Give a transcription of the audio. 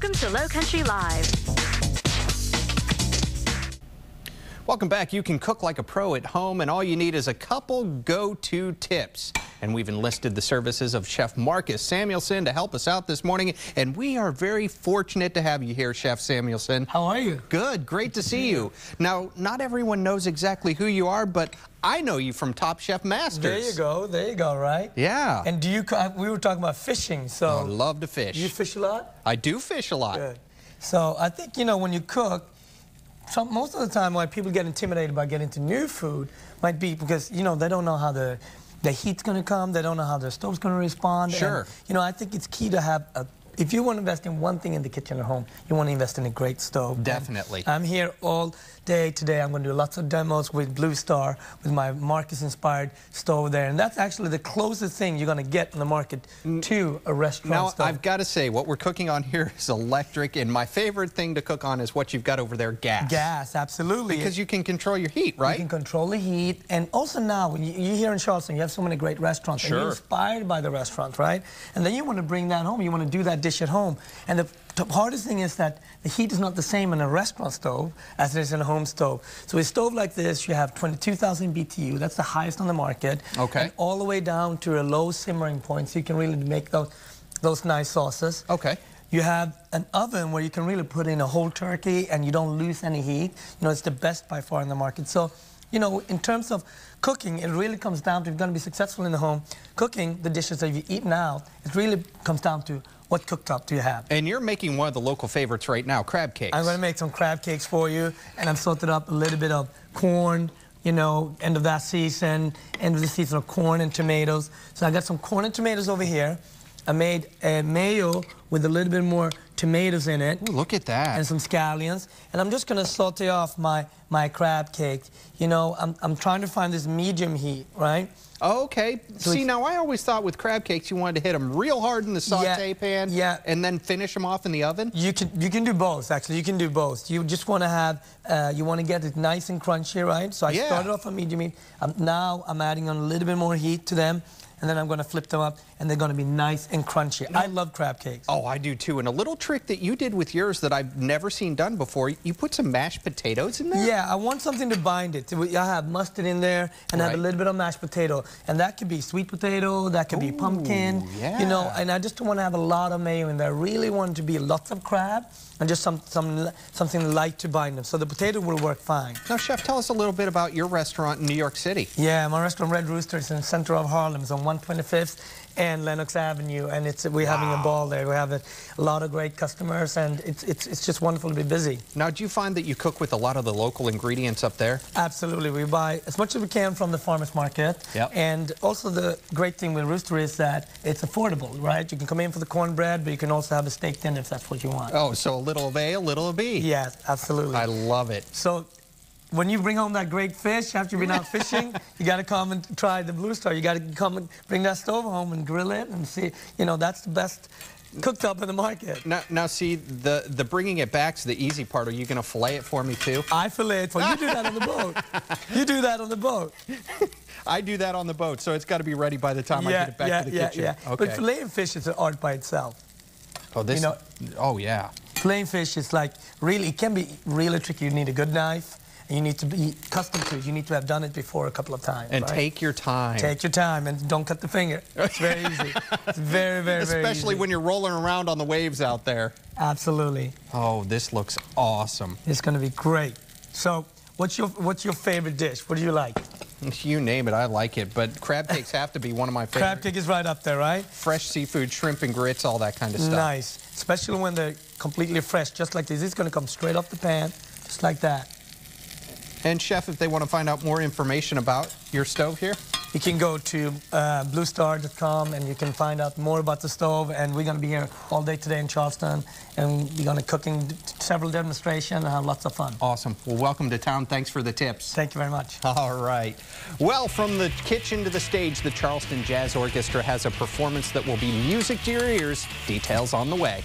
Welcome to Low Country Live. Welcome back. You can cook like a pro at home, and all you need is a couple go-to tips. And we've enlisted the services of Chef Marcus Samuelsson to help us out this morning. And we are very fortunate to have you here, Chef Samuelsson. How are you? Good. Great to see you. Now, not everyone knows exactly who you are, but I know you from Top Chef Masters. There you go. There you go, right? Yeah. And do you, we were talking about fishing, so. I love to fish. Do you fish a lot? I do fish a lot. Good. So I think, you know, when you cook, most of the time why people get intimidated by getting into new food might be because, you know, they don't know how the heat's going to come. They don't know how the stove's going to respond. Sure. And, you know, I think it's key to have if you want to invest in one thing in the kitchen at home, you want to invest in a great stove. Definitely. And I'm here all day today. I'm going to do lots of demos with BlueStar, with my Marcus-inspired stove there. And that's actually the closest thing you're going to get in the market to a restaurant stove. Now, I've got to say, what we're cooking on here is electric, and my favorite thing to cook on is what you've got over there, gas. Gas, absolutely. Because you can control your heat, right? You can control the heat. And also now, when you're here in Charleston, you have so many great restaurants. Sure. And you're inspired by the restaurant, right? And then you want to bring that home. You want to do that dish at home. And the hardest thing is that the heat is not the same in a restaurant stove as it is in a home stove. So a stove like this, you have 22,000 BTU. That's the highest on the market. Okay. And all the way down to a low simmering point, so you can really make those nice sauces. Okay. You have an oven where you can really put in a whole turkey and you don't lose any heat. You know, it's the best by far in the market. So, you know, in terms of cooking, it really comes down to, if you're going to be successful in the home, cooking the dishes that you've eaten out, it really comes down to what cooktop do you have. And you're making one of the local favorites right now, crab cakes. I'm going to make some crab cakes for you, and I've salted up a little bit of corn, you know, end of the season of corn and tomatoes. So I got some corn and tomatoes over here. I made a mayo with a little bit more tomatoes in it. Ooh, look at that. And some scallions. And I'm just going to saute off my crab cake. You know, I'm trying to find this medium heat, right? Oh, okay. So see, now I always thought with crab cakes you wanted to hit them real hard in the saute pan and then finish them off in the oven? You can do both, actually. You can do both. You just want to have, you want to get it nice and crunchy, right? So I started off on medium heat. Now I'm adding on a little bit more heat to them. And then I'm going to flip them up, and they're going to be nice and crunchy. I love crab cakes. Oh, I do too. And a little trick that you did with yours that I've never seen done before, you put some mashed potatoes in there? Yeah, I want something to bind it. I have mustard in there, and I have a little bit of mashed potato. And that could be sweet potato, that could be pumpkin, you know, and I just want to have a lot of mayo in there. I really want it to be lots of crab and just something light to bind them. So the potato will work fine. Now, Chef, tell us a little bit about your restaurant in New York City. Yeah, my restaurant, Red Rooster, is in the center of Harlem. It's on 125th and Lenox Avenue, and we're having a ball there. We have a lot of great customers, and it's just wonderful to be busy. Now, do you find that you cook with a lot of the local ingredients up there? Absolutely. We buy as much as we can from the farmers market. Yep. And also the great thing with Rooster is that it's affordable, right? You can come in for the cornbread, but you can also have a steak dinner if that's what you want. Oh, so a little of A, a little of B. Yes, absolutely. I love it. So when you bring home that great fish after you've been out fishing, you got to come and try the BlueStar. You got to come and bring that stove home and grill it and see, you know, that's the best cooked up in the market. Now see, the bringing it back's the easy part. Are you going to fillet it for me too? I fillet it for you. You do that on the boat. You do that on the boat. I do that on the boat, so it's got to be ready by the time I get it back to the kitchen. Yeah. Okay. But filleting fish is an art by itself. Oh, this. You know, oh, yeah. Filleting fish is like it can be really tricky. You need a good knife, and you need to be accustomed to it. You need to have done it before a couple of times. And right? take your time. Take your time, and don't cut the finger. It's very easy. It's very, very, very easy. Especially when you're rolling around on the waves out there. Absolutely. Oh, this looks awesome. It's going to be great. So, what's your favorite dish? What do you like? You name it, I like it. But crab cakes have to be one of my favorites. Crab cake is right up there, right? Fresh seafood, shrimp and grits, all that kind of stuff. Nice. Especially when they're completely fresh, just like this. It's going to come straight off the pan, just like that. And Chef, if they want to find out more information about your stove here? You can go to BlueStar.com and you can find out more about the stove. And we're going to be here all day today in Charleston. And we're going to cooking several demonstrations and have lots of fun. Awesome. Well, welcome to town. Thanks for the tips. Thank you very much. All right. Well, from the kitchen to the stage, the Charleston Jazz Orchestra has a performance that will be music to your ears. Details on the way.